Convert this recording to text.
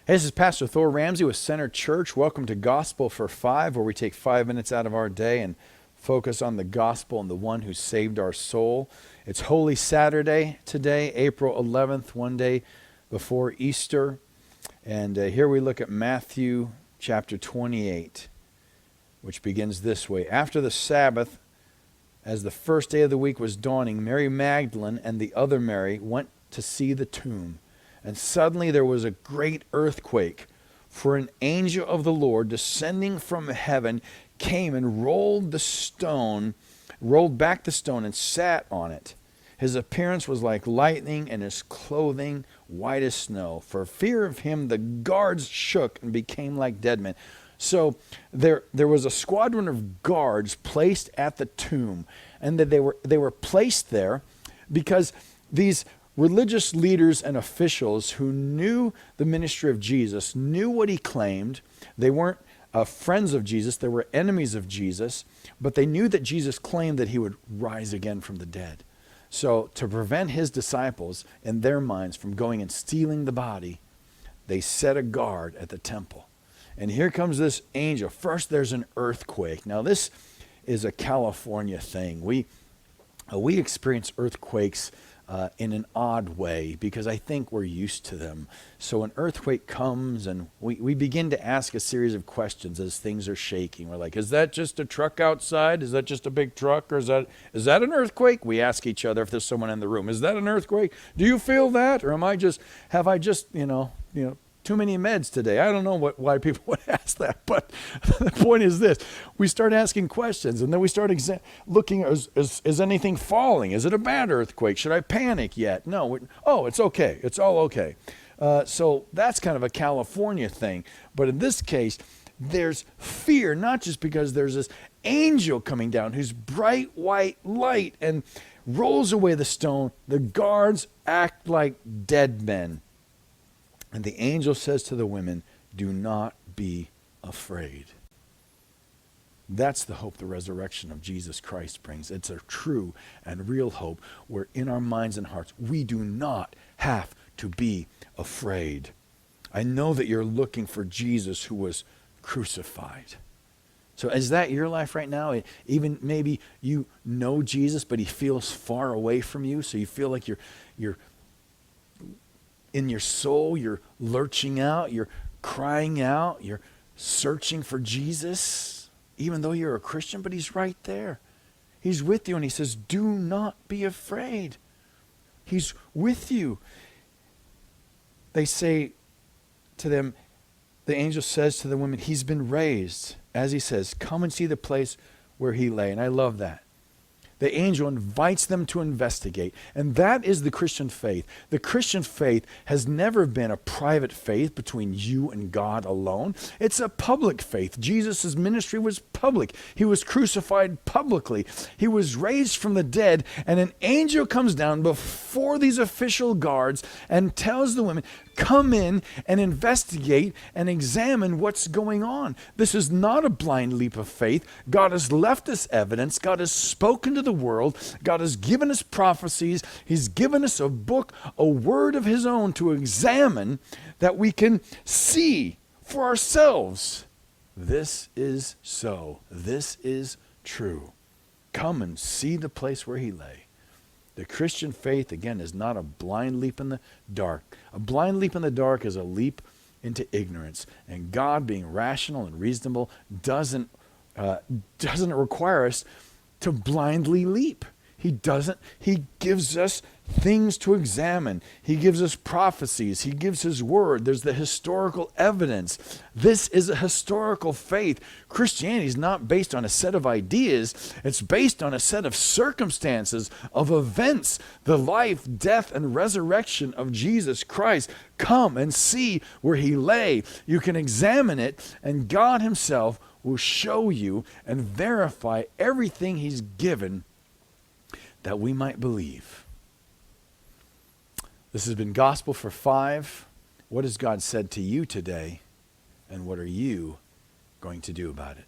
Hey, this is Pastor Thor Ramsey with Center Church. Welcome to Gospel for Five, where we take 5 minutes out of our day and focus on the gospel and the one who saved our soul. It's Holy Saturday today, April 11th, one day before Easter. And here we look at Matthew chapter 28, which begins this way. After the Sabbath, as the first day of the week was dawning, Mary Magdalene and the other Mary went to see the tomb. And suddenly there was a great earthquake, for an angel of the Lord descending from heaven came and rolled back the stone and sat on it. His appearance was like lightning and his clothing white as snow. For fear of him, the guards shook and became like dead men. So there was a squadron of guards placed at the tomb, and that they were placed there because these religious leaders and officials who knew the ministry of Jesus, knew what he claimed. They weren't friends of Jesus, they were enemies of Jesus, but they knew that Jesus claimed that he would rise again from the dead. So to prevent his disciples, in their minds, from going and stealing the body, they set a guard at the temple. And here comes this angel. First there's an earthquake. Now this is a California thing. We experience earthquakes in an odd way because I think we're used to them. So an earthquake comes and we begin to ask a series of questions as things are shaking. We're like, is that just a truck outside? Is that just a big truck? Or is that an earthquake? We ask each other if there's someone in the room. Is that an earthquake? Do you feel that? Or have I just, too many meds today? I don't know why people would ask that, but the point is this. We start asking questions, and then we start looking, is anything falling? Is it a bad earthquake? Should I panic yet? No. It's okay. It's all okay. So that's kind of a California thing. But in this case, there's fear, not just because there's this angel coming down who's bright white light and rolls away the stone. The guards act like dead men. And the angel says to the women, do not be afraid. That's the hope the resurrection of Jesus Christ brings. It's a true and real hope where in our minds and hearts, we do not have to be afraid. I know that you're looking for Jesus who was crucified. So is that your life right now? Even maybe you know Jesus, but he feels far away from you. So you feel like you're in your soul, you're lurching out, you're crying out, you're searching for Jesus, even though you're a Christian, but he's right there. He's with you, and he says, do not be afraid. He's with you. They say to them, the angel says to the women, he's been raised. As he says, come and see the place where he lay. And I love that. The angel invites them to investigate. And that is the Christian faith. The Christian faith has never been a private faith between you and God alone. It's a public faith. Jesus' ministry was public. He was crucified publicly. He was raised from the dead. And an angel comes down before these official guards and tells the women, come in and investigate and examine what's going on. This is not a blind leap of faith. God has left us evidence. God has spoken to the world. God has given us prophecies. He's given us a book, a word of his own to examine that we can see for ourselves. This is so. This is true. Come and see the place where he lay. The Christian faith, again, is not a blind leap in the dark. A blind leap in the dark is a leap into ignorance. And God, being rational and reasonable, doesn't require us to blindly leap. He doesn't. He gives us things to examine. He gives us prophecies. He gives his word. There's the historical evidence. This is a historical faith. Christianity is not based on a set of ideas. It's based on a set of circumstances, of events, the life, death, and resurrection of Jesus Christ. Come and see where he lay. You can examine it, and God himself will show you and verify everything he's given that we might believe. This has been Gospel for Five. What has God said to you today, and what are you going to do about it?